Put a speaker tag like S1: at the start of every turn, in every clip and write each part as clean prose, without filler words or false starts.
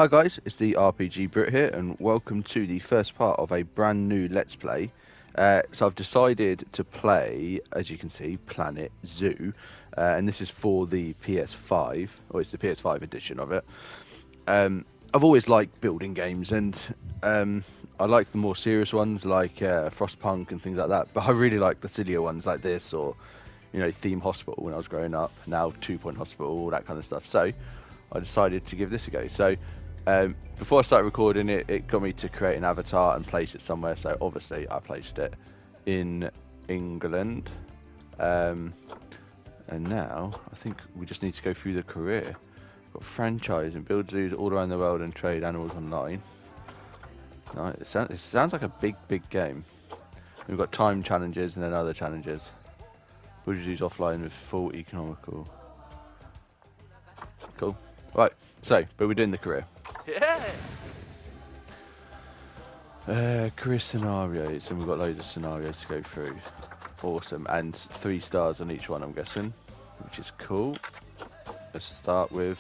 S1: Hi guys, it's the RPG Brit here, and welcome to the first part of a brand new Let's Play. So I've decided to play, as you can see, Planet Zoo, and this is for the PS5, or it's the PS5 edition of it. I've always liked building games, and I like the more serious ones like Frostpunk and things like that, but I really like the sillier ones like this, or Theme Hospital when I was growing up, now 2 Point Hospital, all that kind of stuff. So I decided to give this a go. So before I started recording it got me to create an avatar and place it somewhere. So obviously I placed it in England. And now I think we just need to go through the career. We've got franchise and build zoos all around the world and trade animals online. Right, it sounds like a big game. We've got time challenges and then other challenges. Build zoos offline with full economical. Cool. Right, so, but we're doing the career.
S2: Yeah.
S1: Career scenarios, and we've got loads of scenarios to go through. Awesome, and 3 stars on each one, I'm guessing, which is cool. Let's start with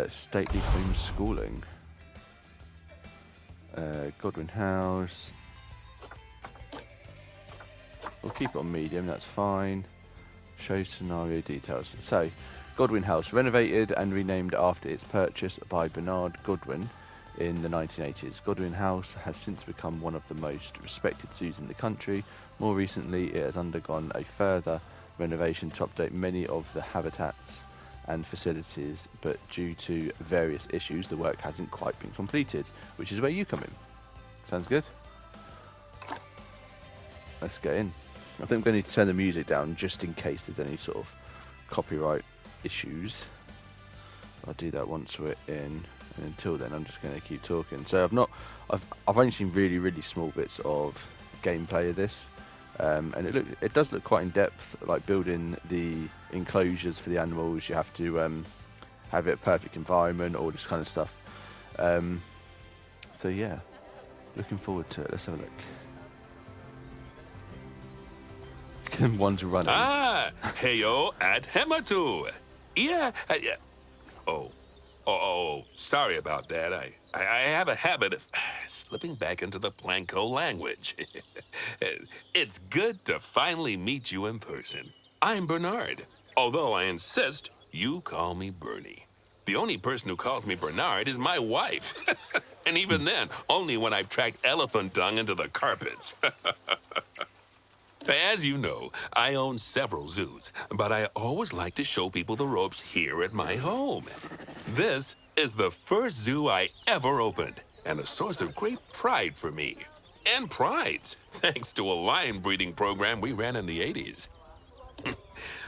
S1: stately homeschooling. Goodwin House. We'll keep it on medium, that's fine. Show scenario details. So, Goodwin House, renovated and renamed after its purchase by Bernard Goodwin in the 1980s. Goodwin House has since become one of the most respected zoos in the country. More recently, it has undergone a further renovation to update many of the habitats and facilities, but due to various issues, the work hasn't quite been completed, which is where you come in. Sounds good? Let's get in. I think I'm going to need to turn the music down just in case there's any sort of copyright issues. I'll do that once we're in, and until then I'm just going to keep talking. So I've only seen really small bits of gameplay of this, and it does look quite in depth, like building the enclosures for the animals. You have to have it a perfect environment, all this kind of stuff. So yeah, looking forward to it. Let's have a look. One's running.
S3: Ah, heyo at Hematu. Yeah. Oh, sorry about that. I have a habit of slipping back into the Planko language. It's good to finally meet you in person. I'm Bernard, although I insist you call me Bernie. The only person who calls me Bernard is my wife. And even then, only when I've tracked elephant dung into the carpets. As you know, I own several zoos, but I always like to show people the ropes here at my home. This is the first zoo I ever opened, and a source of great pride for me. And prides, thanks to a lion breeding program we ran in the 80s.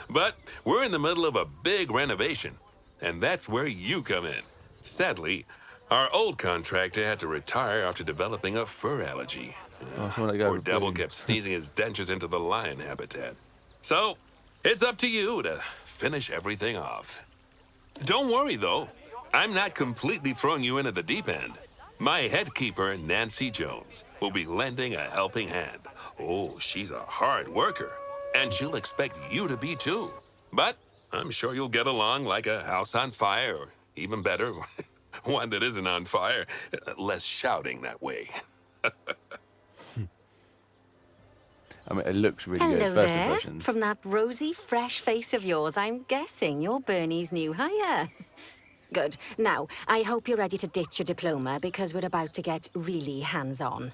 S3: But we're in the middle of a big renovation, and that's where you come in. Sadly, our old contractor had to retire after developing a fur allergy. Poor devil kept sneezing his dentures into the lion habitat. So, it's up to you to finish everything off. Don't worry, though. I'm not completely throwing you in at the deep end. My head keeper, Nancy Jones, will be lending a helping hand. Oh, she's a hard worker, and she'll expect you to be, too. But I'm sure you'll get along like a house on fire, or even better, one that isn't on fire. Less shouting that way.
S1: I mean, it looks really
S4: Hello
S1: good. First
S4: there.
S1: impressions.
S4: From that rosy, fresh face of yours, I'm guessing you're Bernie's new hire. Good. Now, I hope you're ready to ditch your diploma because we're about to get really hands-on.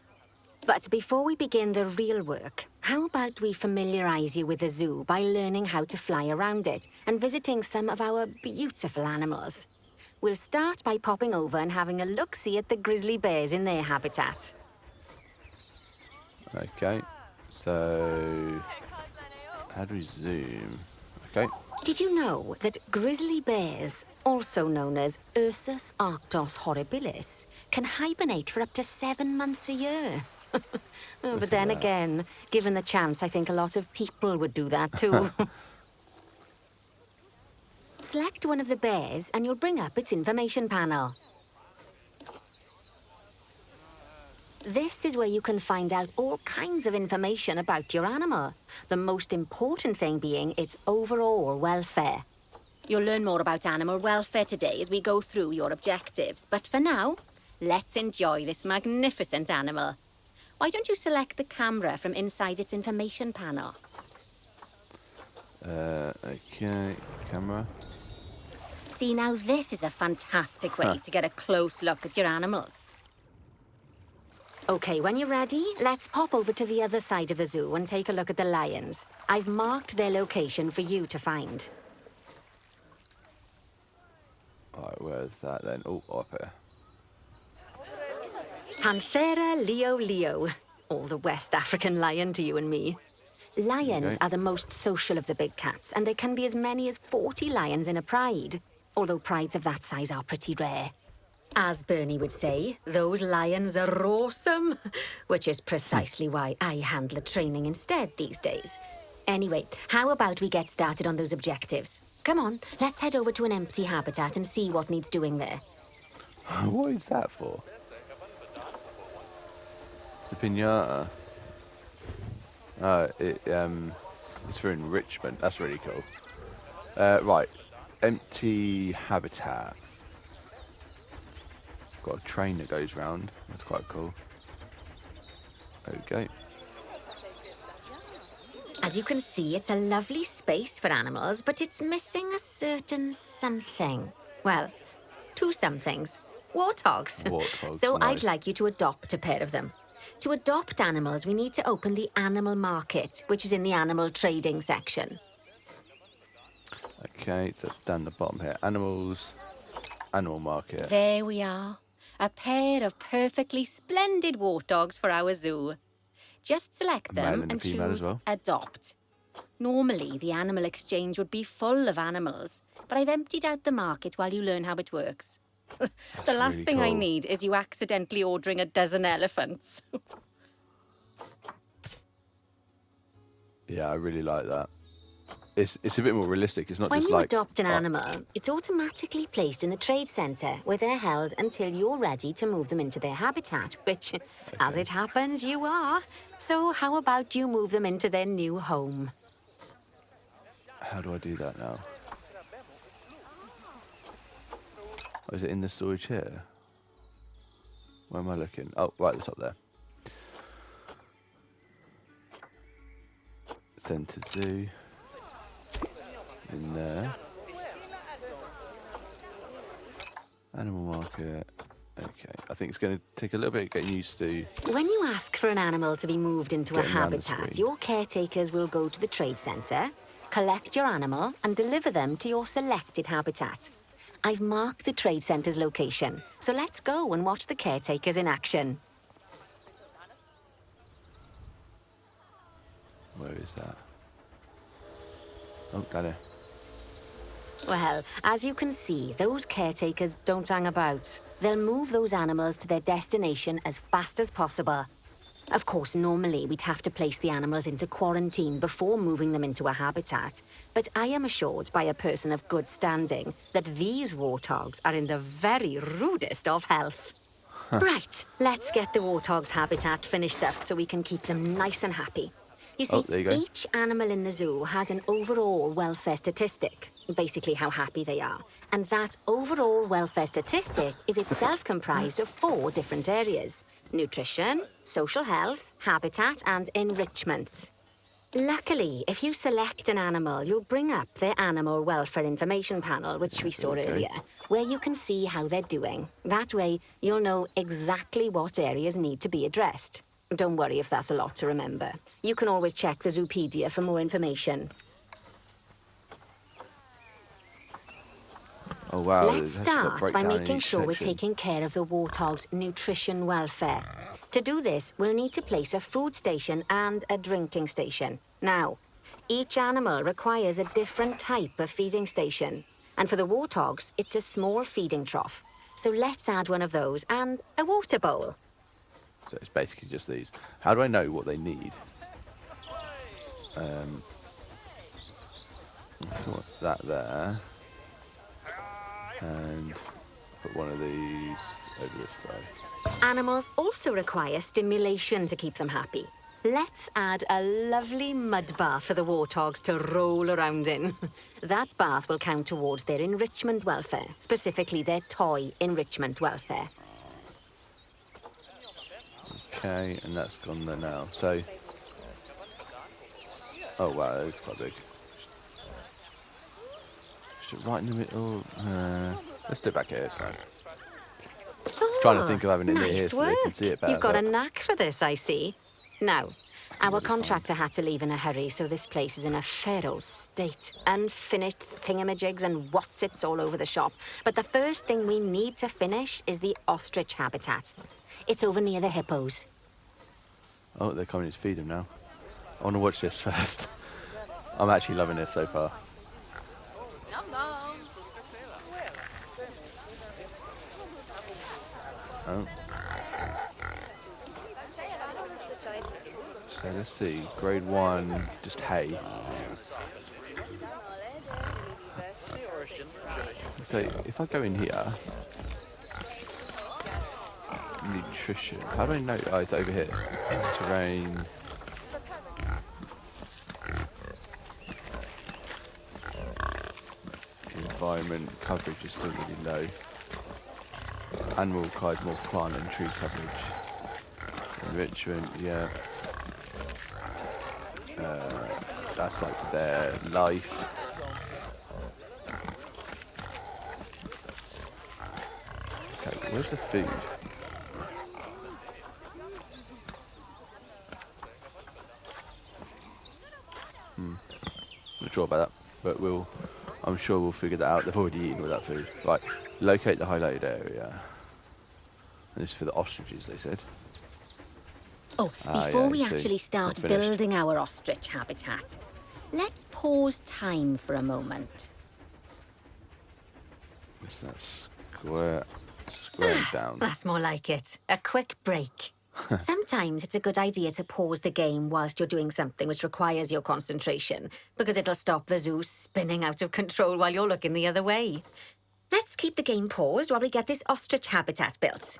S4: But before we begin the real work, how about we familiarize you with the zoo by learning how to fly around it and visiting some of our beautiful animals? We'll start by popping over and having a look-see at the grizzly bears in their habitat.
S1: Okay, so how do we zoom? Okay.
S4: Did you know that grizzly bears, also known as Ursus arctos horribilis, can hibernate for up to 7 months a year? Oh, but then again, given the chance, I think a lot of people would do that too. Select one of the bears and you'll bring up its information panel. This is where you can find out all kinds of information about your animal. The most important thing being its overall welfare. You'll learn more about animal welfare today as we go through your objectives. But for now, let's enjoy this magnificent animal. Why don't you select the camera from inside its information panel?
S1: Okay, camera.
S4: See, now this is a fantastic way to get a close look at your animals. Okay, when you're ready, let's pop over to the other side of the zoo and take a look at the lions. I've marked their location for you to find.
S1: Alright, where's that then? Oh, up here.
S4: Panthera leo leo, or the West African lion to you and me. Lions are the most social of the big cats, and there can be as many as 40 lions in a pride, although prides of that size are pretty rare. As Bernie would say, those lions are awesome, which is precisely why I handle the training instead these days. Anyway, how about we get started on those objectives? Come on, let's head over to an empty habitat and see what needs doing there.
S1: What is that for? It's a pinata. It's for enrichment. That's really cool. Right, empty habitat. Got a train that goes round. That's quite cool. Okay.
S4: As you can see, it's a lovely space for animals, but it's missing a certain something. Well, two somethings. Warthogs.
S1: Warthogs,
S4: So
S1: nice.
S4: I'd like you to adopt a pair of them. To adopt animals, we need to open the animal market, which is in the animal trading section.
S1: Okay, so it's down the bottom here. Animals, animal market.
S4: There we are. A pair of perfectly splendid warthogs for our zoo. Just select
S1: A male
S4: them
S1: and a
S4: and
S1: female as
S4: choose
S1: well.
S4: Adopt. Normally, the animal exchange would be full of animals, but I've emptied out the market while you learn how it works. The last
S1: really
S4: thing I
S1: cool.
S4: need is you accidentally ordering a dozen elephants.
S1: Yeah, I really like that. It's a bit more realistic. It's not
S4: When
S1: just
S4: you
S1: like
S4: adopt an animal, it's automatically placed in the trade centre, where they're held until you're ready to move them into their habitat, which, as it happens, you are. So how about you move them into their new home?
S1: How do I do that now? Oh, is it in the storage here? Where am I looking? Oh, right at the top there. Centre Zoo. In there. Animal market. Okay. I think it's going to take a little bit getting used to.
S4: When you ask for an animal to be moved into a
S1: Getting around the
S4: habitat,
S1: screen.
S4: your caretakers will go to the trade centre, collect your animal, and deliver them to your selected habitat. I've marked the trade centre's location, so let's go and watch the caretakers in action.
S1: Where is that? Oh, down here.
S4: Well, as you can see, those caretakers don't hang about. They'll move those animals to their destination as fast as possible. Of course, normally we'd have to place the animals into quarantine before moving them into a habitat, but I am assured by a person of good standing that these warthogs are in the very rudest of health. Right, let's get the warthog's habitat finished up so we can keep them nice and happy. You see,
S1: there you go.
S4: each animal in the zoo has an overall welfare statistic, basically how happy they are. And that overall welfare statistic is itself comprised of 4 different areas: nutrition, social health, habitat, and enrichment. Luckily, if you select an animal, you'll bring up their animal welfare information panel, which we saw earlier, where you can see how they're doing. That way, you'll know exactly what areas need to be addressed. Don't worry if that's a lot to remember. You can always check the Zoopedia for more information.
S1: Oh wow.
S4: Let's
S1: they've got
S4: start by
S1: breakdown in
S4: making
S1: each
S4: sure we're
S1: section.
S4: taking care of the warthog's nutrition welfare. To do this, we'll need to place a food station and a drinking station. Now, each animal requires a different type of feeding station. And for the warthogs, it's a small feeding trough. So let's add one of those and a water bowl.
S1: So it's basically just these. How do I know what they need? Put that there. And put one of these over this side.
S4: Animals also require stimulation to keep them happy. Let's add a lovely mud bath for the warthogs to roll around in. That bath will count towards their enrichment welfare, specifically their toy enrichment welfare.
S1: Okay, and that's gone there now. So, oh wow, that is quite big. Just right in the middle. Let's do it back here. It's fine. Trying to think of having it near here
S4: Nice
S1: so they can
S4: work.
S1: see it better.
S4: You've got a
S1: but-
S4: knack for this, I see. Now, our
S1: Really fine.
S4: contractor had to leave in a hurry, so this place is in a fair old state. Unfinished thingamajigs and whatsits all over the shop. But the first thing we need to finish is the ostrich habitat. It's over near the hippos.
S1: Oh, they're coming to feed him now. I want to watch this first. I'm actually loving this so far. Oh. So let's see, grade 1, just hay. So if I go in here, nutrition, how do I know? Oh, it's over here. Terrain. Environment coverage is still really low. Animal requires more plant and tree coverage. Enrichment, yeah. That's like their life. Okay, where's the food? Not sure about that, but I'm sure we'll figure that out. They've already eaten all that food. Right, locate the highlighted area. And this is for the ostriches, they said.
S4: Oh,
S1: Ah,
S4: before
S1: yeah,
S4: we
S1: I see.
S4: actually start
S1: That's finished.
S4: building our ostrich habitat, let's pause time for a moment.
S1: What's that? Squaring down.
S4: That's more like it. A quick break. Sometimes it's a good idea to pause the game whilst you're doing something which requires your concentration, because it'll stop the zoo spinning out of control while you're looking the other way. Let's keep the game paused while we get this ostrich habitat built.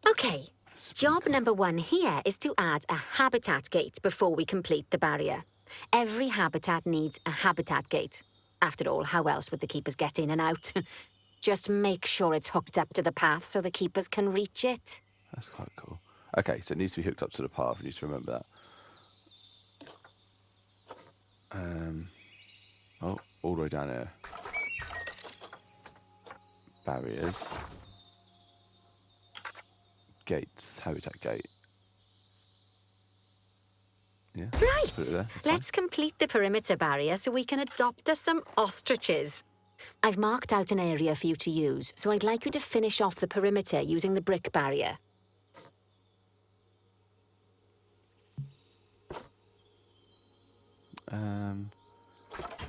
S4: Okay, job number 1 here is to add a habitat gate before we complete the barrier. Every habitat needs a habitat gate. After all, how else would the keepers get in and out? Just make sure it's hooked up to the path so the keepers can reach it.
S1: That's quite cool. Okay, so it needs to be hooked up to the path. You need to remember that. Oh, all the way down here. Barriers. Gates. Habitat gate. Yeah.
S4: Right,
S1: put it there, that's fine.
S4: let's complete the perimeter barrier so we can adopt us some ostriches. I've marked out an area for you to use, so I'd like you to finish off the perimeter using the brick barrier.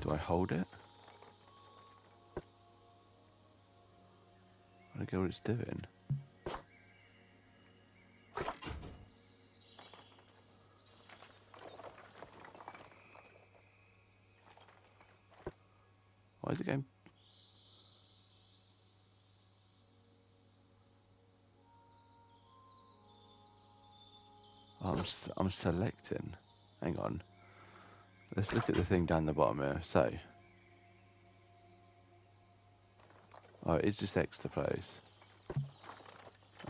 S1: Do I hold it? I don't get what it's doing. Why is it going? Oh, I'm selecting. Hang on. Let's look at the thing down the bottom here. So, oh, it's just X to place.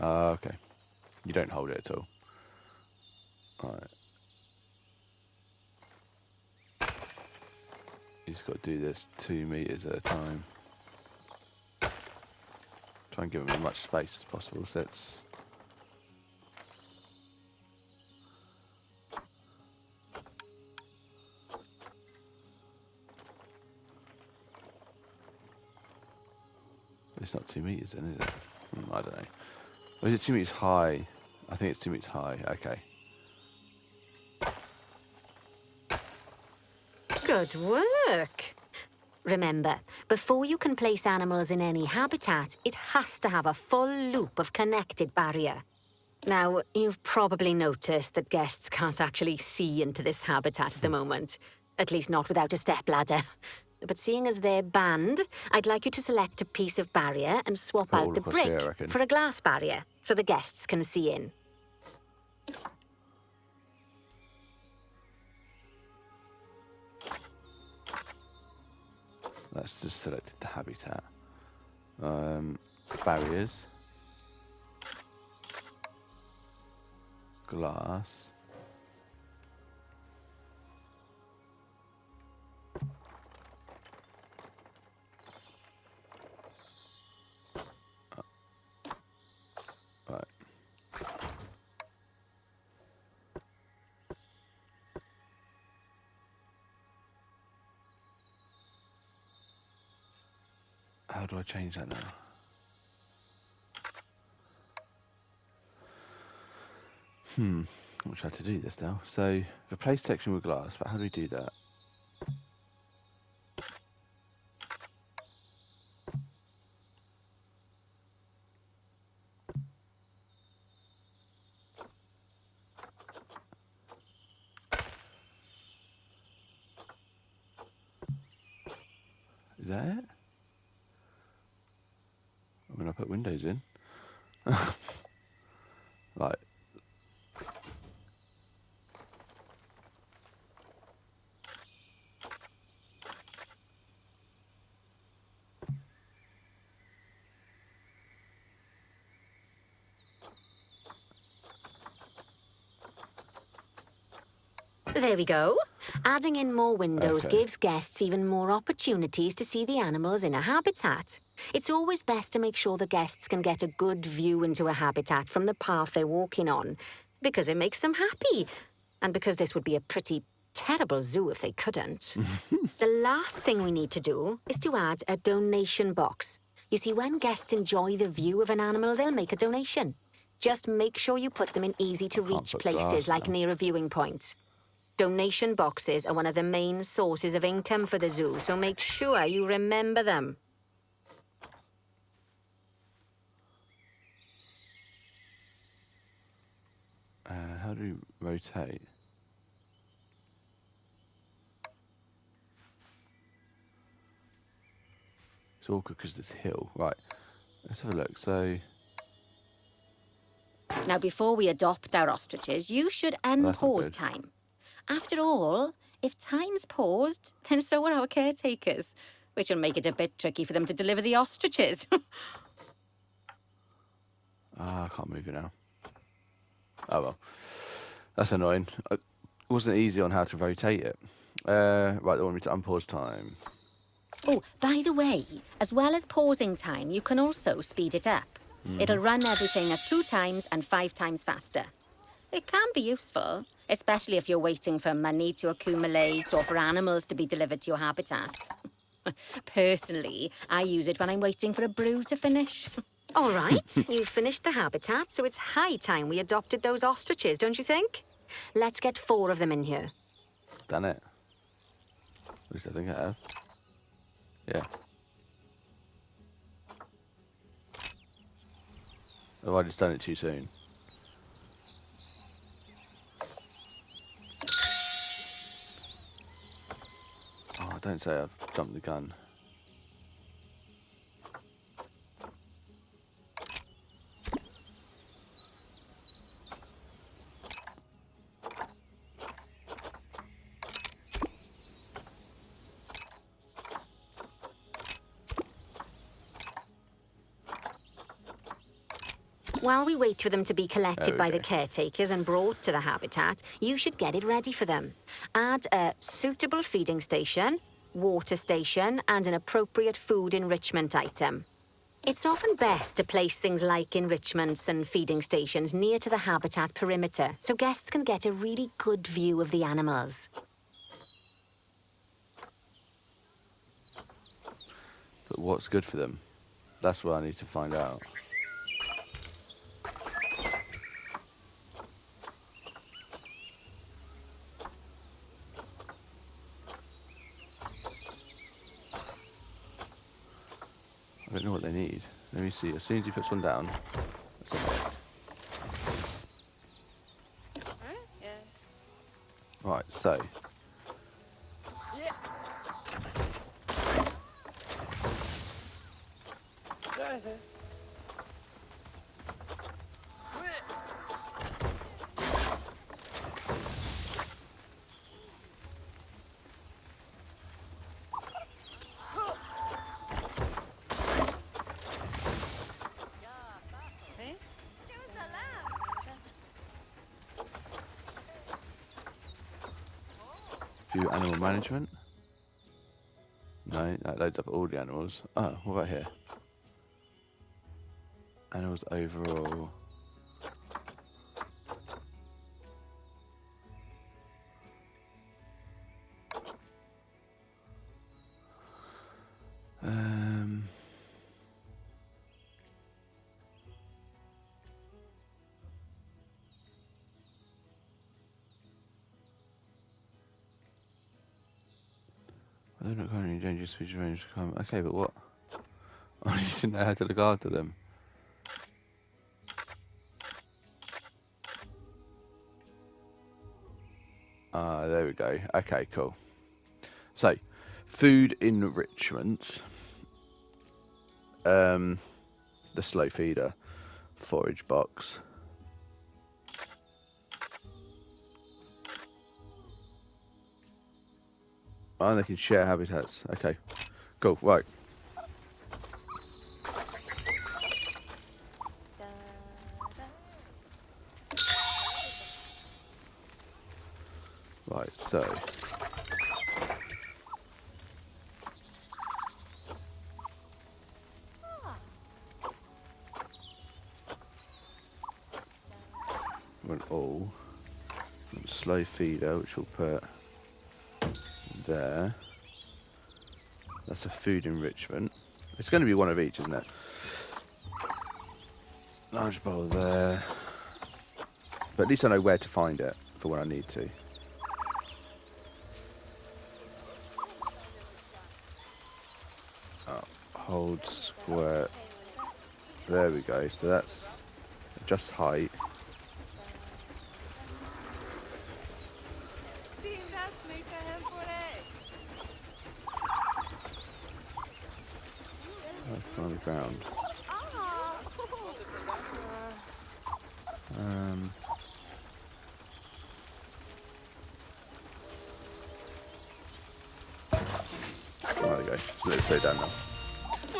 S1: Okay. You don't hold it at all. Alright. You just got to do this 2 meters at a time. Try and give them as much space as possible. So it's. It's not 2 meters then, is it? I don't know. Or is it 2 meters high? I think it's 2 meters high. Okay.
S4: Good work. Remember, before you can place animals in any habitat, it has to have a full loop of connected barrier. Now, you've probably noticed that guests can't actually see into this habitat at the moment. At least not without a stepladder. But seeing as they're banned, I'd like you to select a piece of barrier and swap
S1: Put it
S4: out
S1: all
S4: the
S1: across
S4: brick
S1: here, I reckon.
S4: for a glass barrier, so the guests can see in.
S1: Let's just select the habitat. Barriers. Glass. Right. How do I change that now? I'll try to do this now. So, replace section with glass, but how do we do that? Is that it? I'm gonna put windows in. Right.
S4: There we go. Adding in more windows
S1: Okay.
S4: gives guests even more opportunities to see the animals in a habitat. It's always best to make sure the guests can get a good view into a habitat from the path they're walking on, because it makes them happy, and because this would be a pretty terrible zoo if they couldn't. The last thing we need to do is to add a donation box. You see, when guests enjoy the view of an animal, they'll make a donation. Just make sure you put them in easy-to-reach
S1: put
S4: places
S1: glass
S4: like
S1: now.
S4: near a viewing point. Donation boxes are one of the main sources of income for the zoo, so make sure you remember them.
S1: How do we rotate? It's awkward because this hill. Right. Let's have a look. So
S4: Now, before we adopt our ostriches, you should
S1: that's not
S4: unpause
S1: good.
S4: time. After all, if time's paused, then so are our caretakers, which will make it a bit tricky for them to deliver the ostriches.
S1: I can't move it now. Oh well. That's annoying. It wasn't easy on how to rotate it. Right, they want me to unpause time.
S4: Oh, by the way, as well as pausing time, you can also speed it up. It'll run everything at 2 times and 5 times faster. It can be useful, especially if you're waiting for money to accumulate or for animals to be delivered to your habitat. Personally, I use it when I'm waiting for a brew to finish. All right, you've finished the habitat, so it's high time we adopted those ostriches, don't you think? Let's get 4 of them in here.
S1: Done it. At least I think I have. Yeah. Have I just done it too soon? Oh, don't say I've jumped the gun.
S4: While we wait for them to be collected by the
S1: Okay.
S4: caretakers and brought to the habitat, you should get it ready for them. Add a suitable feeding station, water station, and an appropriate food enrichment item. It's often best to place things like enrichments and feeding stations near to the habitat perimeter, so guests can get a really good view of the animals.
S1: But what's good for them? That's what I need to find out. I don't know what they need. Let me see. As soon as he puts one down, that's it.
S2: Alright, yeah.
S1: Right, so
S2: Daar is hij.
S1: View animal management. No, that loads up all the animals. Oh, what about here? Animals overall. They're not currently in dangerous species range to come. Okay, but what? Oh, you didn't know how to look after them. Ah, there we go. Okay, cool. So, food enrichment. The slow feeder, forage box. Oh, they can share habitats. Okay, cool. Right.
S2: Da, da.
S1: Right, so we'll all slow feeder, which we'll put there. That's a food enrichment. It's going to be one of each, isn't it? Large bowl there. But at least I know where to find it for when I need to. Oh, hold square. There we go. So that's just height. On the ground. There we go. So let's go down now.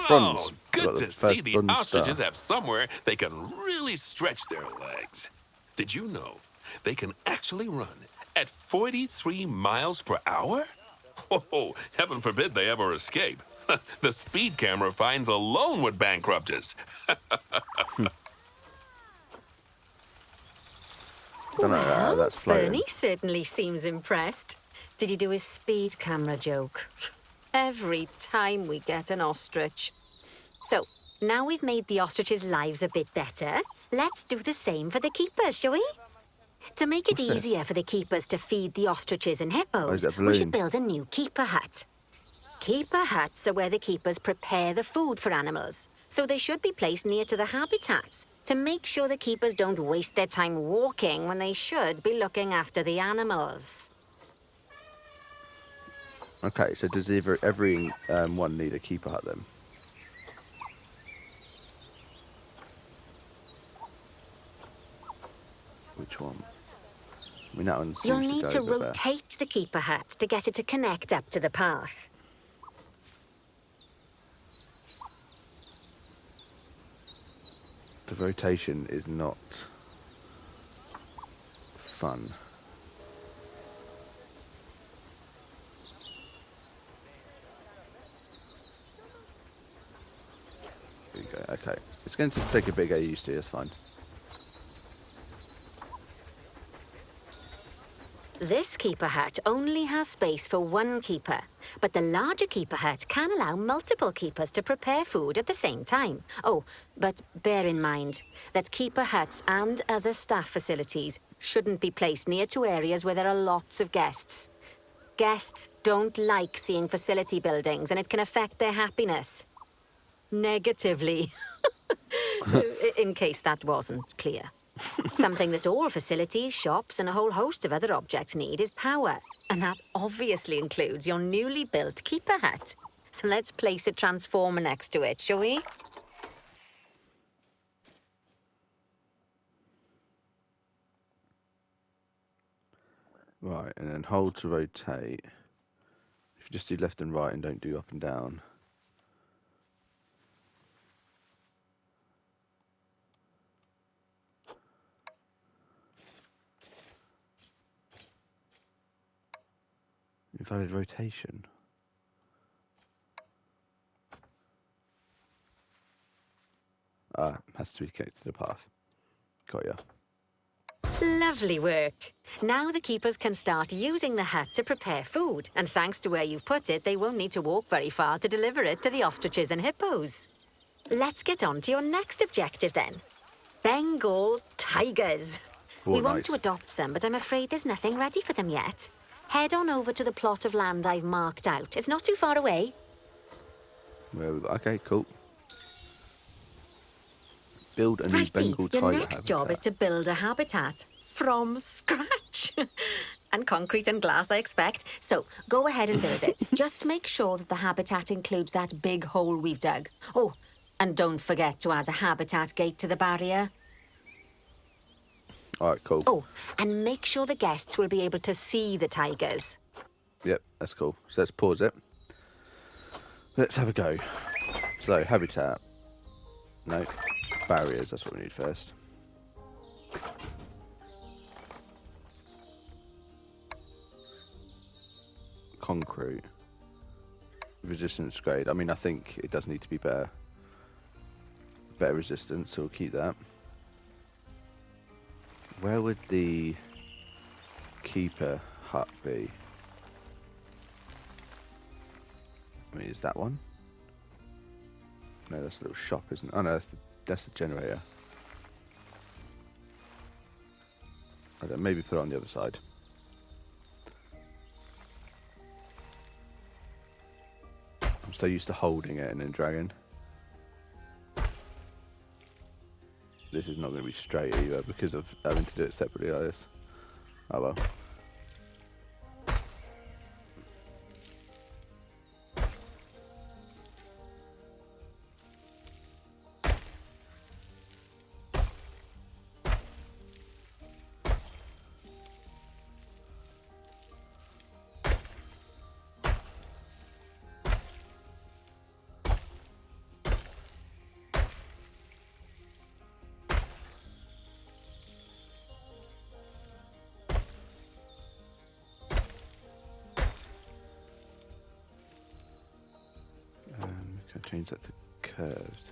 S1: Bronze.
S3: Oh,
S1: We've got
S3: good
S1: the
S3: to see
S1: first
S3: the
S1: bronze
S3: ostriches
S1: star.
S3: have somewhere they can really stretch their legs. Did you know they can actually run at 43 miles per hour? Oh, heaven forbid they ever escape. The speed camera fines alone would bankrupt us.
S1: Don't know how
S4: Well,
S1: that's floating.
S4: Bernie certainly seems impressed. Did you do his speed camera joke? Every time we get an ostrich. So, now we've made the ostriches' lives a bit better, let's do the same for the keepers, shall we? To make it
S1: What's this?
S4: easier for the keepers to feed the ostriches and
S1: Oh, is
S4: hippos,
S1: that a
S4: we should
S1: balloon?
S4: build a new keeper hut. Keeper huts are where the keepers prepare the food for animals, so they should be placed near to the habitats to make sure the keepers don't waste their time walking when they should be looking after the animals.
S1: Okay, so does every one need a keeper hut then? Which one? I mean, that one seems
S4: You'll
S1: to
S4: need
S1: go
S4: to
S1: a bit better.
S4: rotate the keeper hut to get it to connect up to the path.
S1: The rotation is not fun. There you go. Okay, it's going to take a bit to get used to. That's fine.
S4: This keeper hut only has space for one keeper, but the larger keeper hut can allow multiple keepers to prepare food at the same time. Oh, but bear in mind that keeper huts and other staff facilities shouldn't be placed near to areas where there are lots of guests. Guests don't like seeing facility buildings, and it can affect their happiness. Negatively. In case that wasn't clear. Something that all facilities, shops, and a whole host of other objects need is power. And that obviously includes your newly built keeper hut. So let's place a transformer next to it, shall we?
S1: Right, and then hold to rotate. If you just do left and right and don't do up and down. Invalid rotation. Has to be connected to the path. Got ya.
S4: Lovely work. Now the keepers can start using the hut to prepare food, and thanks to where you've put it, they won't need to walk very far to deliver it to the ostriches and hippos. Let's get on to your next objective then. Bengal tigers.
S1: Oh,
S4: We want
S1: nice.
S4: to adopt some, but I'm afraid there's nothing ready for them yet. Head on over to the plot of land I've marked out. It's not too far away.
S1: Okay, cool. Build a new Bengal
S4: Righty, your
S1: tiger
S4: next
S1: habitat.
S4: job is to build a habitat from scratch. And concrete and glass, I expect. So go ahead and build it. Just make sure that the habitat includes that big hole we've dug. Oh, and don't forget to add a habitat gate to the barrier.
S1: All right, cool.
S4: Oh, and make sure the guests will be able to see the tigers.
S1: Yep, that's cool. So let's pause it. Let's have a go. So, habitat. No. Barriers, that's what we need first. Concrete. Resistance grade. I mean, I think it does need to be better. Better resistance, so we'll keep that. Where would the keeper hut be? I mean, is that one? No, that's a little shop, isn't it? Oh no, that's the generator. I don't know, maybe put it on the other side. I'm so used to holding it and then dragging. This is not going to be straight either because of having to do it separately like this. Oh well. Can I change that to curved?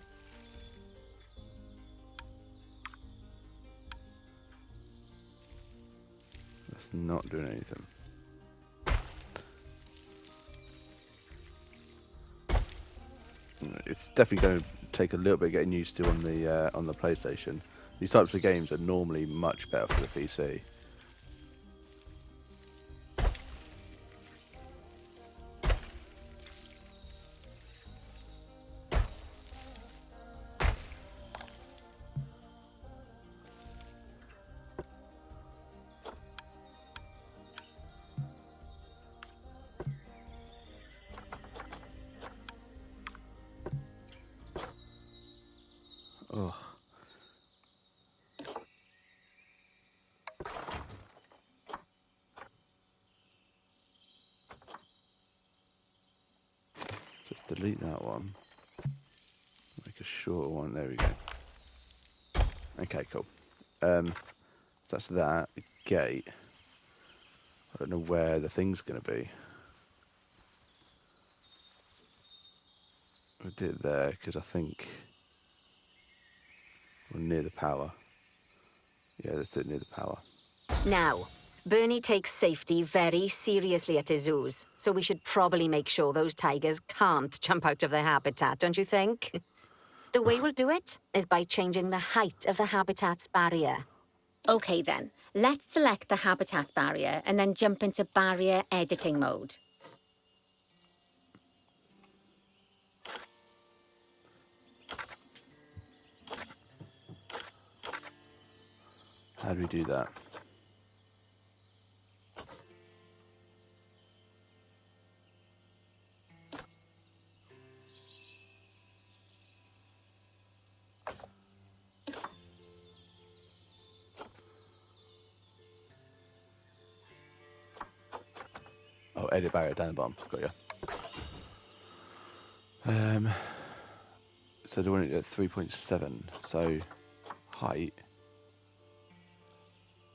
S1: That's not doing anything. It's definitely going to take a little bit getting used to on the PlayStation. These types of games are normally much better for the PC. Oh. Just delete that one. Make a shorter one. There we go. Okay, cool. So that's that. The gate. I don't know where the thing's going to be. I did it there because I think we're near the power. Yeah, let's do it near the power.
S4: Now, Bernie takes safety very seriously at his zoos, so we should probably make sure those tigers can't jump out of their habitat, don't you think? The way we'll do it is by changing the height of the habitat's barrier. Okay then, let's select the habitat barrier and then jump into barrier editing mode.
S1: How do we do that? Oh, edit barrier down the bottom. Got you. So they want it at 3.7. So height.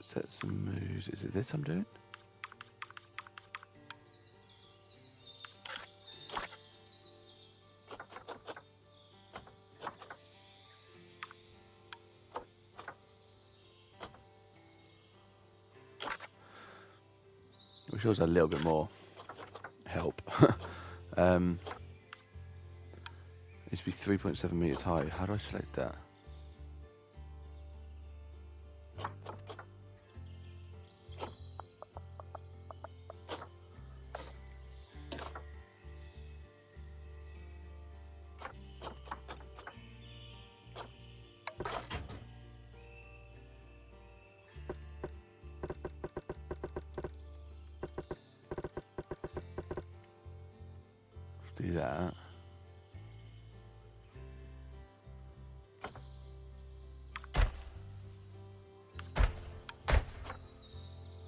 S1: Set some moves. Is it this I'm doing? wish there was a little bit more help. It needs to be 3.7 meters high. How do I select that? Do that.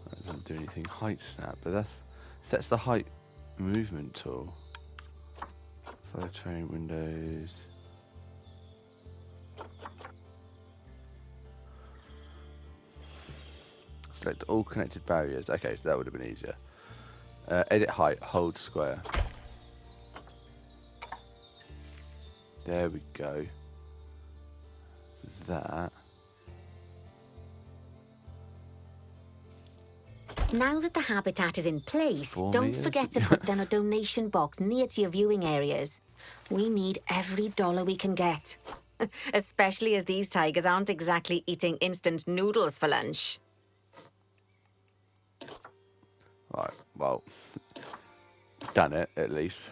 S1: That doesn't do anything. Height snap, but that's sets the height movement tool. Photo train windows. Select all connected barriers. Okay, so that would have been easier. Edit height, hold square. There we go. This is that.
S4: Now that the habitat is in place,
S1: 4
S4: don't
S1: meters?
S4: forget to put down a donation box near to your viewing areas. We need every dollar we can get. Especially as these tigers aren't exactly eating instant noodles for lunch.
S1: Right, well, done it at least.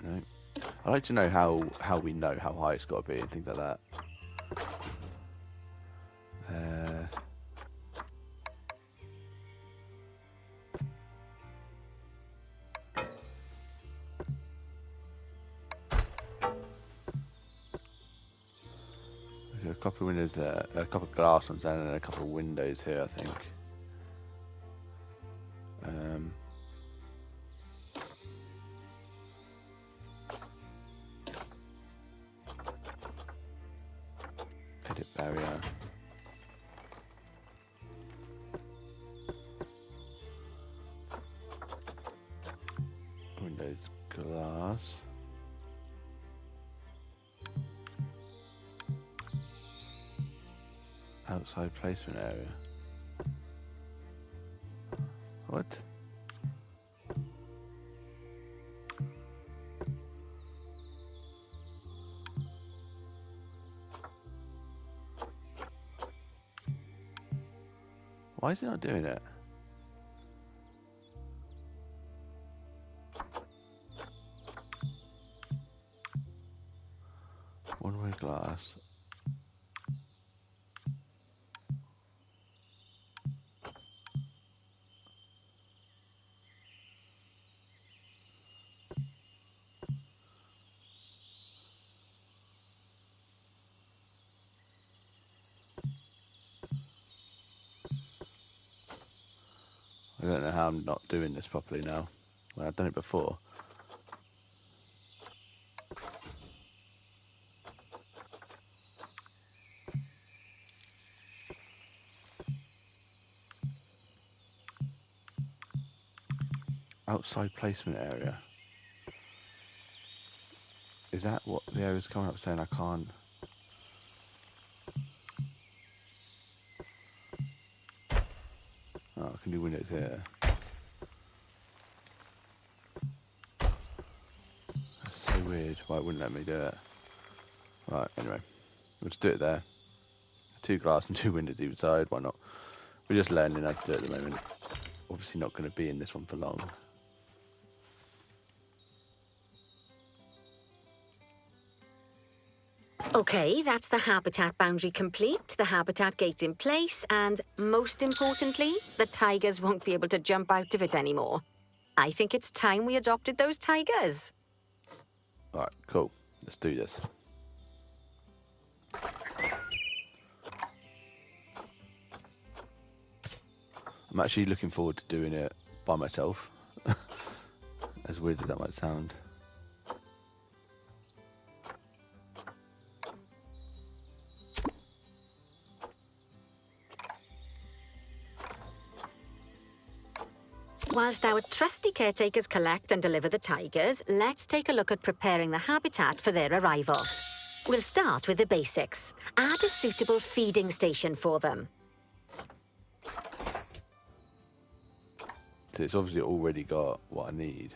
S1: No. I'd like to know how we know how high it's got to be and things like that. A couple of windows there, a couple of glass ones there, and a couple of windows here, I think. Edit barrier. Windows glass. Outside placement area. What? Why is it not doing it? One-way glass. I don't know how I'm not doing this properly now. Well, I've done it before. Outside placement area. Is that what the area's coming up saying I can't? Oh, I can do windows here. That's so weird. Why it wouldn't let me do it? Right, anyway. We'll just do it there. 2 glass and 2 windows either side, why not? We're just learning how to do it at the moment. Obviously not going to be in this one for long.
S4: Okay, that's the habitat boundary complete, the habitat gate in place, and most importantly, the tigers won't be able to jump out of it anymore. I think it's time we adopted those tigers.
S1: Alright, cool. Let's do this. I'm actually looking forward to doing it by myself. As weird as that might sound.
S4: Whilst our trusty caretakers collect and deliver the tigers, let's take a look at preparing the habitat for their arrival. We'll start with the basics. Add a suitable feeding station for them.
S1: So it's obviously already got what I need.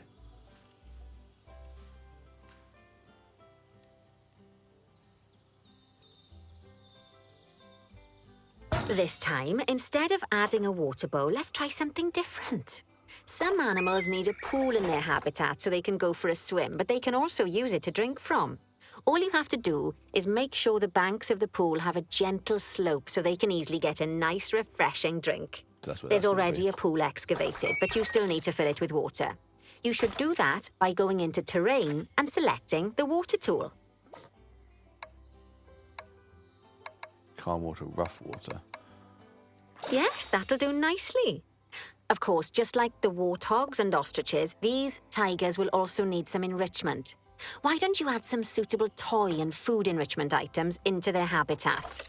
S4: This time, instead of adding a water bowl, let's try something different. Some animals need a pool in their habitat so they can go for a swim, but they can also use it to drink from. All you have to do is make sure the banks of the pool have a gentle slope so they can easily get a nice, refreshing drink.
S1: That's what
S4: There's
S1: that's gonna
S4: already
S1: be.
S4: a pool excavated, but you still need to fill it with water. You should do that by going into terrain and selecting the water tool.
S1: Calm water, rough water.
S4: Yes, that'll do nicely. Of course, just like the warthogs and ostriches, these tigers will also need some enrichment. Why don't you add some suitable toy and food enrichment items into their habitats?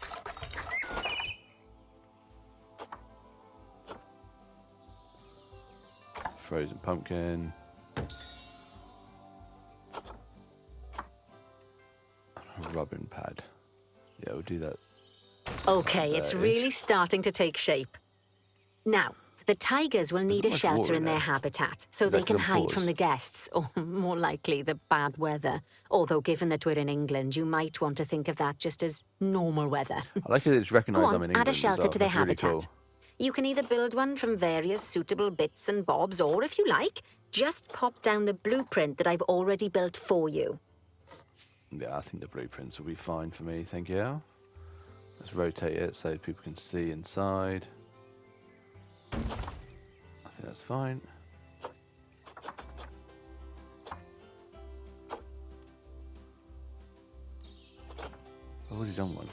S1: Frozen pumpkin. A rubbing pad. Yeah, we'll do that.
S4: Okay, it's
S1: There it is.
S4: really starting to take shape. Now, the tigers will need a
S1: much
S4: shelter
S1: water
S4: in
S1: in
S4: their
S1: there.
S4: habitat so
S1: Is
S4: they
S1: that
S4: can
S1: 'cause I'm
S4: hide from
S1: paused?
S4: the guests, or more likely, the bad weather. Although, given that we're in England, you might want to think of that just as normal weather.
S1: I like it. It's
S4: Go
S1: recognised I'm
S4: on,
S1: in
S4: add
S1: England
S4: a
S1: as
S4: shelter
S1: well.
S4: to their
S1: That's really
S4: habitat.
S1: cool.
S4: You can either build one from various suitable bits and bobs, or if you like, just pop down the blueprint that I've already built for you.
S1: Yeah, I think the blueprints will be fine for me. Thank you. Let's rotate it so people can see inside. I think that's fine. I've already done one.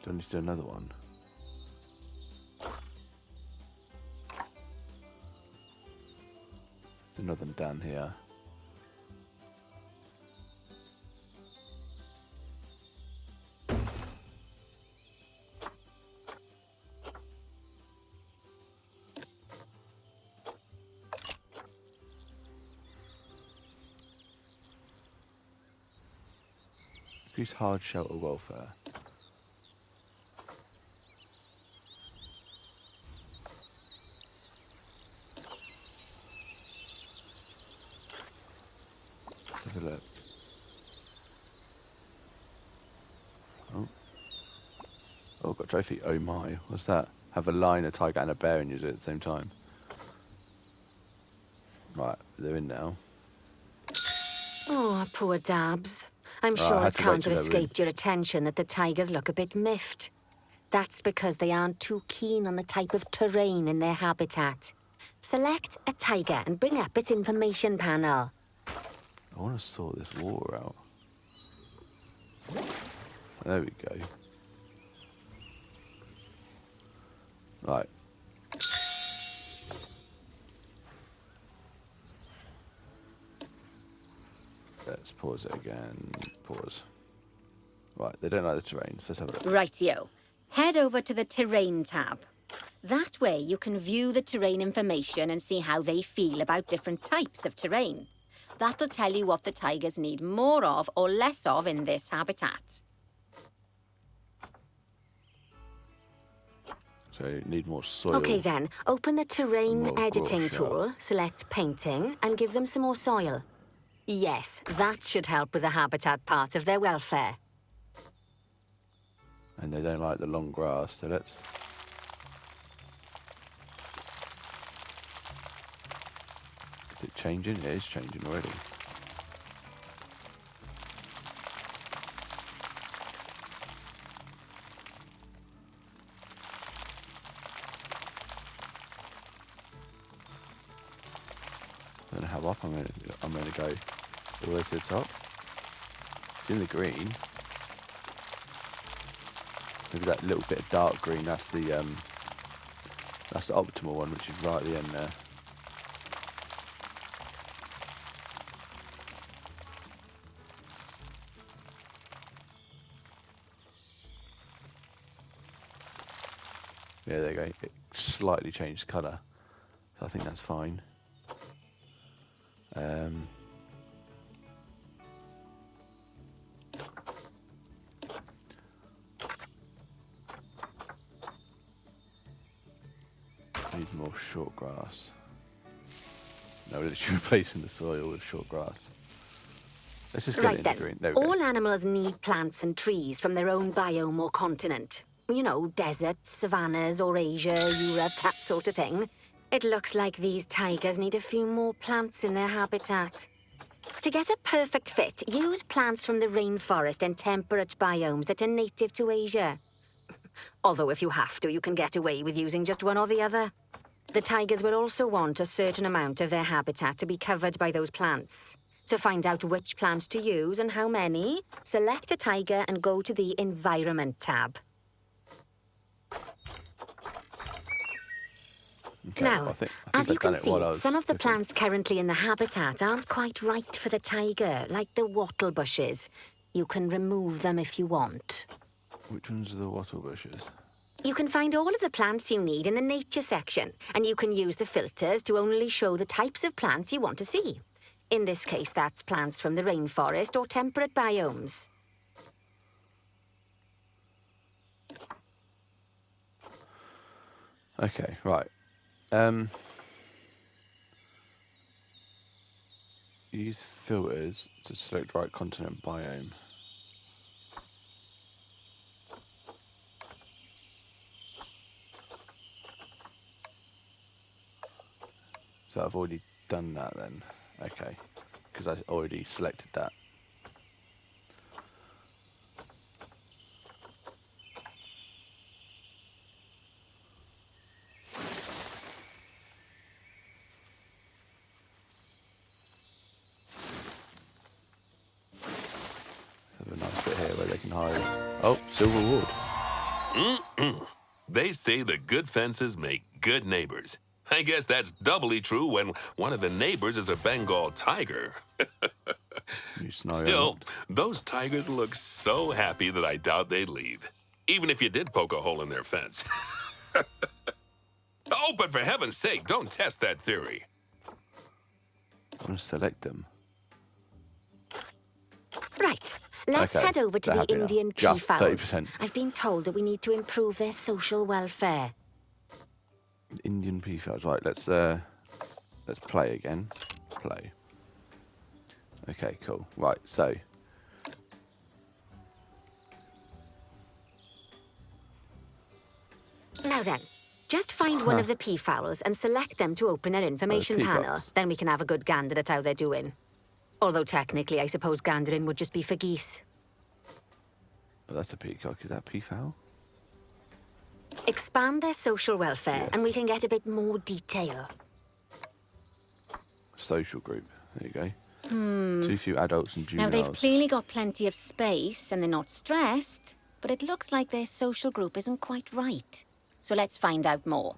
S1: Do I need to do another one? There's another one down here. Increase hard shelter welfare. Let's have a look. Oh. Oh, got a trophy. Oh my. What's that? Have a lion, a tiger, and a bear and use it at the same time. Right, they're in now.
S4: Oh, poor Dabs. I'm
S1: I
S4: sure
S1: had
S4: it
S1: to wait
S4: can't
S1: till
S4: have
S1: they were in.
S4: escaped your attention that the tigers look a bit miffed. That's because they aren't too keen on the type of terrain in their habitat. Select a tiger and bring up its information panel.
S1: I want to sort this water out. There we go. Right. Let's pause it again. Pause. Right, they don't like the terrain, so let's have a look.
S4: Rightio. Head over to the Terrain tab. That way you can view the terrain information and see how they feel about different types of terrain. That'll tell you what the tigers need more of or less of in this habitat.
S1: So you need more soil.
S4: Okay then, open the terrain
S1: More
S4: editing
S1: brush,
S4: tool, select painting, and give them some more soil. Yes, that should help with the habitat part of their welfare.
S1: And they don't like the long grass, so let's... Is it changing? It is changing already. I don't know how up I'm gonna go all the way to the top. It's in the green. Maybe that little bit of dark green, that's the optimal one, which is right at the end there. Yeah, there you go. It slightly changed colour, so I think that's fine. Need more short grass. No, we're literally replacing the soil with short grass. Let's just get
S4: Right
S1: it in
S4: then.
S1: the green. There we
S4: All
S1: go.
S4: animals need plants and trees from their own biome or continent. You know, deserts, savannas, Eurasia, Europe, that sort of thing. It looks like these tigers need a few more plants in their habitat. To get a perfect fit, use plants from the rainforest and temperate biomes that are native to Asia. Although if you have to, you can get away with using just one or the other. The tigers will also want a certain amount of their habitat to be covered by those plants. To find out which plants to use and how many, select a tiger and go to the Environment tab.
S1: Okay,
S4: Now,
S1: I think
S4: as you
S1: I've
S4: can
S1: done it while I
S4: see,
S1: was
S4: some of the
S1: cooking.
S4: plants currently in the habitat aren't quite right for the tiger, like the wattle bushes. You can remove them if you want.
S1: Which ones are the wattle bushes?
S4: You can find all of the plants you need in the nature section, and you can use the filters to only show the types of plants you want to see. In this case, that's plants from the rainforest or temperate biomes.
S1: Okay, right. Use filters to select right continent biome. So I've already done that then. Okay, because I already selected that. Have a nice bit here where they can hide. Oh, silver wood.
S3: They say the good fences make good neighbors. I guess that's doubly true when one of the neighbors is a Bengal tiger.
S1: New scenario
S3: Still,
S1: unlocked.
S3: those tigers look so happy that I doubt they'd leave, even if you did poke a hole in their fence. Oh, but for heaven's sake, don't test that theory.
S1: I'm gonna select them.
S4: Right, let's
S1: Okay,
S4: head over to
S1: they're
S4: the
S1: happy now.
S4: Indian
S1: Just
S4: peafowls.
S1: 30%.
S4: I've been told that we need to improve their social welfare.
S1: Indian peafowl. Right, let's play again. Play. Okay, cool. Right, so
S4: Now then, just find one of the peafowls and select them to open their information panel.
S1: peacocks.
S4: Then we can have a good gander at how they're doing. Although technically, I suppose gandering would just be for geese.
S1: oh, that's a peacock. Is that peafowl?
S4: Expand their social welfare,
S1: Yes.
S4: and we can get a bit more detail.
S1: Social group. There you go. Too few adults and
S4: Now,
S1: juveniles.
S4: they've clearly got plenty of space, and they're not stressed, but it looks like their social group isn't quite right. So let's find out more.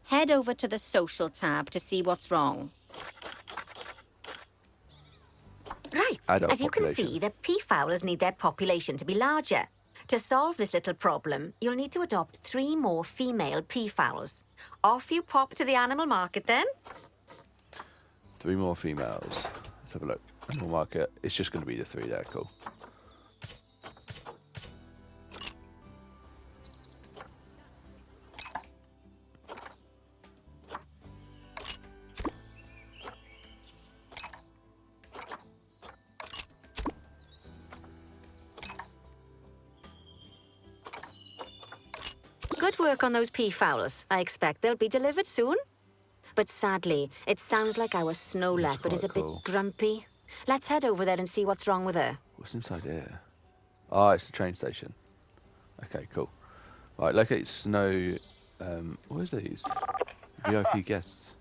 S4: Head over to the Social tab to see what's wrong. Right.
S1: Adult
S4: As you can
S1: population.
S4: see, the peafowls need their population to be larger. To solve this little problem, you'll need to adopt 3 more female peafowls. Off you pop to the animal market then.
S1: 3 more females. Let's have a look. Animal market. It's just going to be the 3 there. Cool.
S4: Good work on those peafowls. I expect they'll be delivered soon. But sadly, it sounds like our snow leopard is a
S1: quite cool.
S4: bit grumpy. Let's head over there and see what's wrong with her.
S1: What's inside here? Oh, it's the train station. Okay, cool. Right, locate snow. What is these? VIP guests.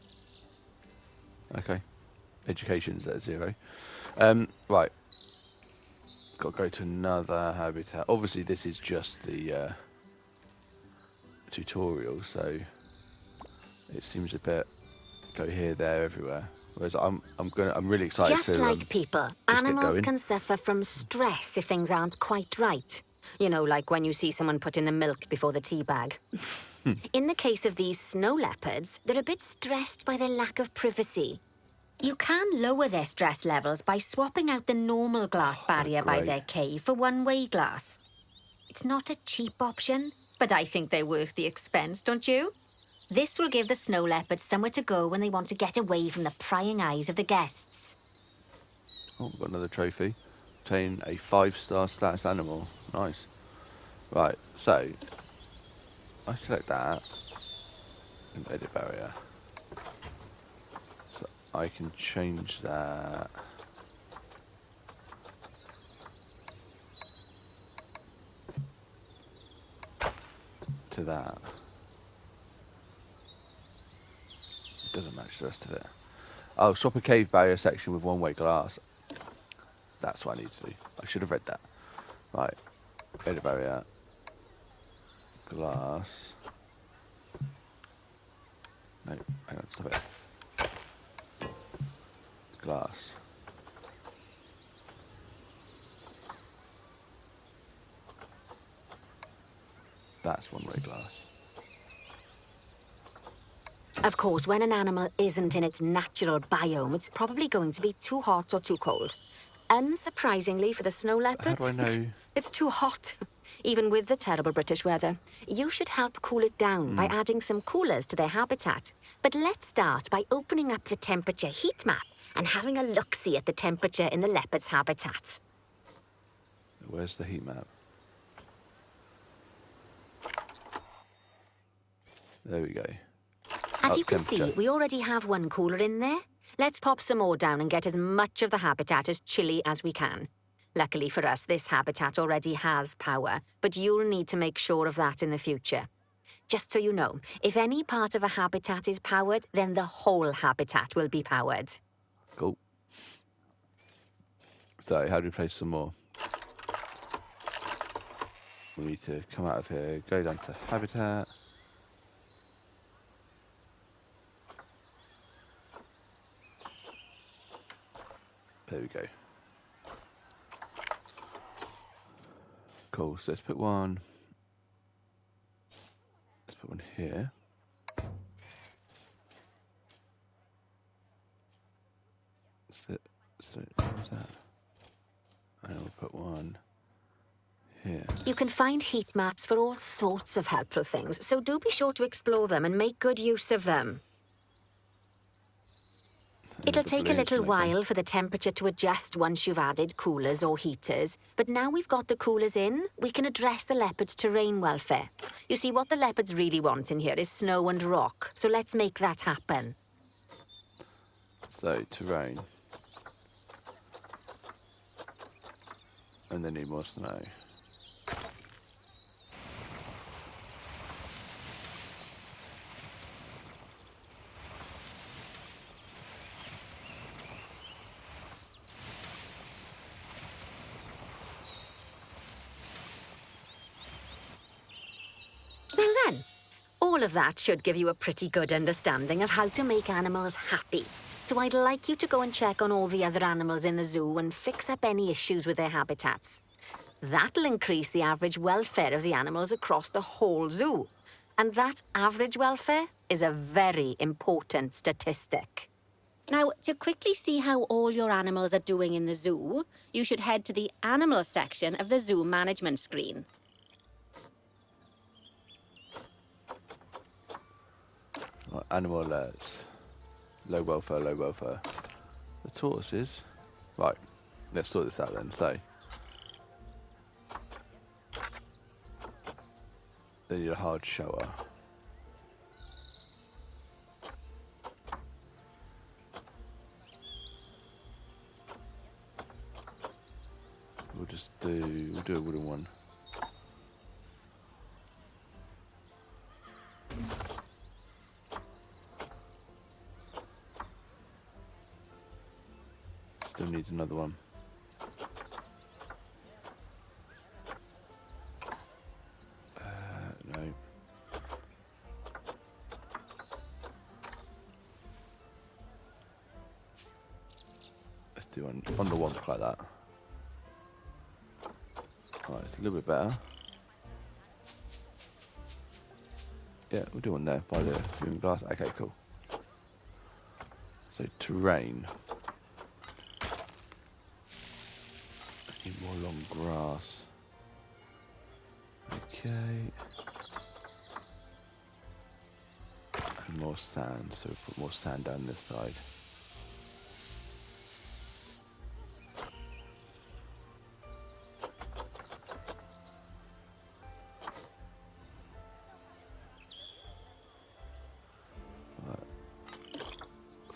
S1: Okay. Education's at 0. Right. Got to go to another habitat. Obviously, this is just the tutorial, so it seems a bit go here, there, everywhere. Whereas I'm really excited
S4: Just
S1: to
S4: like people,
S1: get
S4: animals
S1: going.
S4: can suffer from stress if things aren't quite right. You know, like when you see someone put in the milk before the tea bag. In the case of these snow leopards, they're a bit stressed by their lack of privacy. You can lower their stress levels by swapping out the normal glass barrier by
S1: great.
S4: their cave for one-way glass. It's not a cheap option, but I think they're worth the expense, don't you? This will give the snow leopards somewhere to go when they want to get away from the prying eyes of the guests.
S1: Oh, we've got another trophy. Obtain a 5-star status animal. Nice. Right, so I select that and edit barrier. So I can change that to that. It doesn't match the rest of it. Oh, swap a cave barrier section with one-way glass. That's what I need to do. I should have read that. Right, edit barrier. Glass. No, hang on, stop it. Glass. That's one-way glass.
S4: Of course, when an animal isn't in its natural biome, it's probably going to be too hot or too cold. Unsurprisingly for the snow leopards,
S1: How do I know?
S4: it's too hot, even with the terrible British weather. You should help cool it down by adding some coolers to their habitat. But let's start by opening up the temperature heat map and having a look-see at the temperature in the leopard's habitat.
S1: Where's the heat map? There we go.
S4: As
S1: Oh,
S4: you can see,
S1: temperature.
S4: we already have one cooler in there. Let's pop some more down and get as much of the habitat as chilly as we can. Luckily for us, this habitat already has power, but you'll need to make sure of that in the future. Just so you know, if any part of a habitat is powered, then the whole habitat will be powered.
S1: Cool. So, how do we place some more? We need to come out of here, go down to habitat. There we go. Cool, so let's put one here. So what was that? And we'll put one here.
S4: You can find heat maps for all sorts of helpful things, so do be sure to explore them and make good use of them. It'll take a little while for the temperature to adjust once you've added coolers or heaters, but now we've got the coolers in, we can address the leopard's terrain welfare. You see, what the leopards really want in here is snow and rock, so let's make that happen.
S1: So, terrain. And they need more snow.
S4: Well then, all of that should give you a pretty good understanding of how to make animals happy. So I'd like you to go and check on all the other animals in the zoo and fix up any issues with their habitats. That'll increase the average welfare of the animals across the whole zoo. And that average welfare is a very important statistic. Now, to quickly see how all your animals are doing in the zoo, you should head to the animal section of the zoo management screen.
S1: Right, animal alerts. Low welfare, low welfare. The tortoises. Right, let's sort this out then. So, they need a hard shower. We'll do a wooden one. Still needs another one. No. Let's do one on the wonk like that. Right, it's a little bit better. Yeah, we'll do one there by the viewing glass. Okay, cool. So terrain. I need more long grass. Okay. And more sand, so we'll put more sand down this side.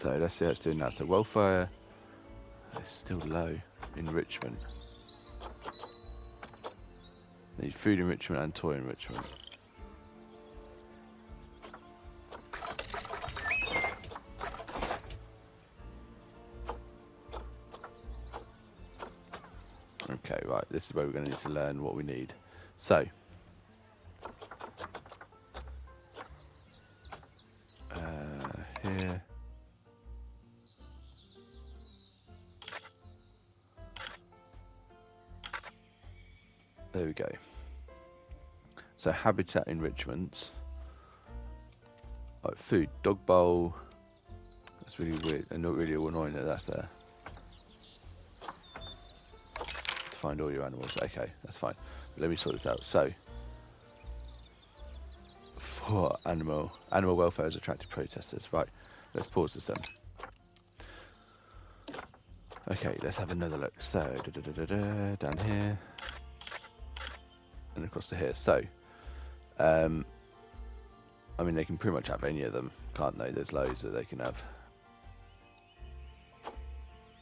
S1: So let's see how it's doing now. So welfare is still low. Enrichment. Need food enrichment and toy enrichment. Okay, right. This is where we're going to need to learn what we need. So. Here. There we go. So habitat enrichments. Like food, dog bowl. That's really weird and not really annoying that that's there. To find all your animals. Okay, that's fine. Let me sort this out. So for animal welfare has attracted protesters. Right, let's pause this then. Okay, let's have another look. So down here and across to here. So I mean, they can pretty much have any of them, can't they? There's loads that they can have.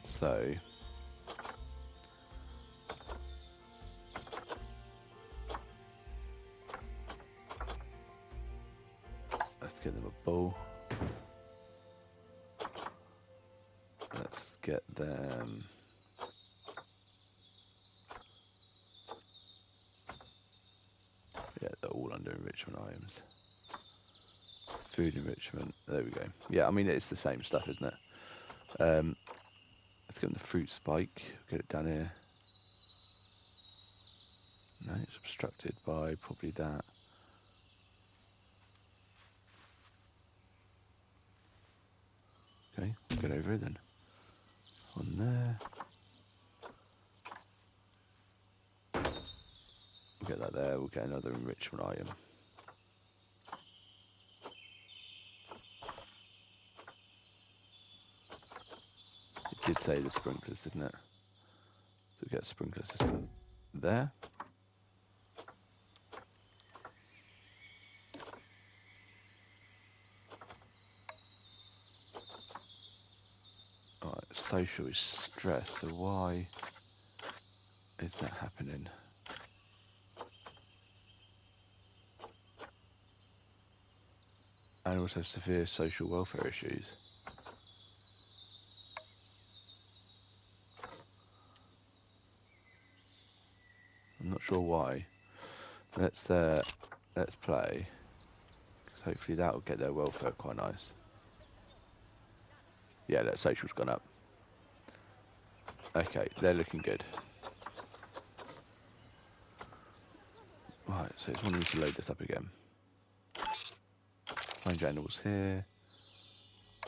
S1: So let's get them a bull. Let's get them. Yeah, they're all under enrichment items. Food enrichment. There we go. Yeah, I mean it's the same stuff, isn't it? Let's get them the fruit spike. Get it down here. No, it's obstructed by probably that. Okay, we'll get over it then. On there. We'll get that there. We'll get another enrichment item. It did say the sprinklers, didn't it? So we get a sprinkler system there. Alright, social is stress, so why is that happening? And also severe social welfare issues. I'm not sure why. Let's play. 'Cause hopefully that will get their welfare quite nice. Yeah, that social's gone up. Okay, they're looking good. Right, so it's wanting me to load this up again. Find your animals here.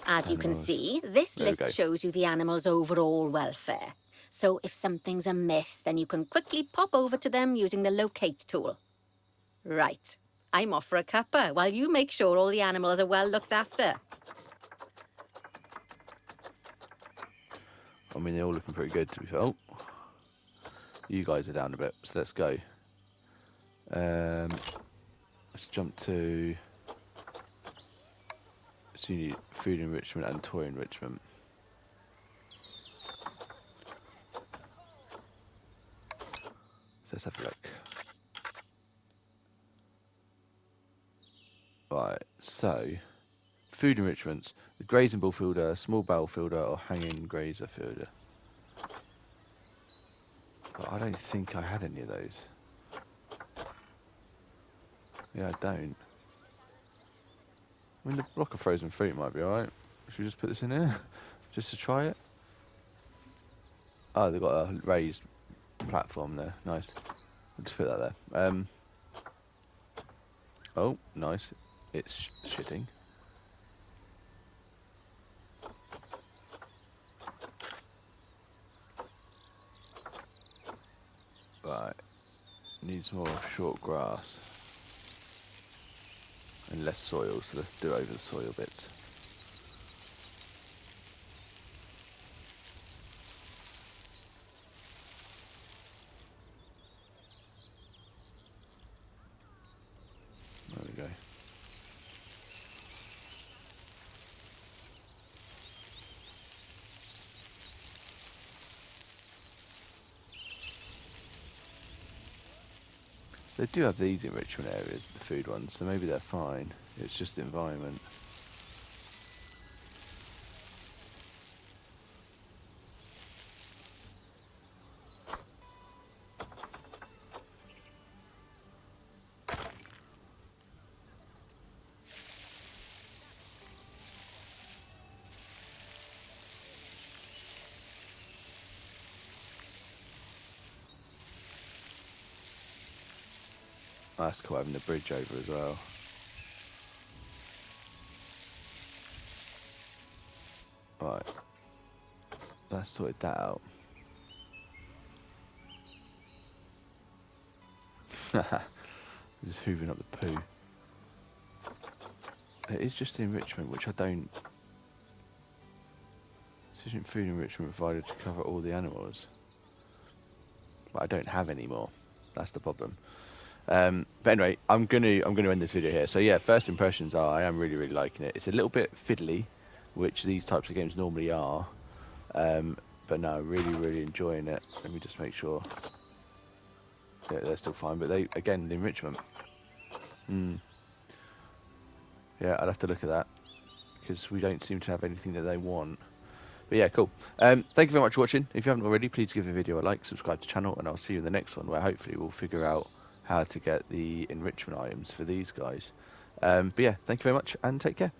S4: As you can
S1: Animals.
S4: see, this
S1: There we
S4: list
S1: go.
S4: shows you the animal's overall welfare. So if something's amiss, then you can quickly pop over to them using the locate tool. Right. I'm off for a cuppa while you make sure all the animals are well looked after.
S1: I mean, they're all looking pretty good to be fair. Oh, you guys are down a bit, so let's go. Let's jump to. So you need food enrichment and toy enrichment. So let's have a look. Right, so food enrichments: the grazing bull fielder, small barrel fielder, or hanging grazer fielder. But I don't think I had any of those. Yeah, I don't. I mean, the block of frozen fruit might be alright. Should we just put this in here? Just to try it? Oh, they've got a raised platform there. Nice. We'll just put that there. Oh, nice. it's shitting. Right, needs more short grass and less soil, so let's do over the soil bits. There we go. They do have these enrichment areas, the food ones, so maybe they're fine. It's just the environment. Oh, that's cool having the bridge over as well. Right. Let's sort that out. Just hoovering up the poo. It is just the enrichment, which I don't... Sufficient food enrichment provided to cover all the animals. But I don't have any more. That's the problem. But anyway, I'm gonna end this video here. So yeah, first impressions are I am really liking it. It's a little bit fiddly, which these types of games normally are. But no, really enjoying it. Let me just make sure. Yeah, they're still fine. But they, again, the enrichment. Yeah, I'd have to look at that because we don't seem to have anything that they want. But yeah, cool. Thank you very much for watching. If you haven't already, please give the video a like, subscribe to the channel, and I'll see you in the next one where hopefully we'll figure out how to get the enrichment items for these guys. But yeah, thank you very much and take care.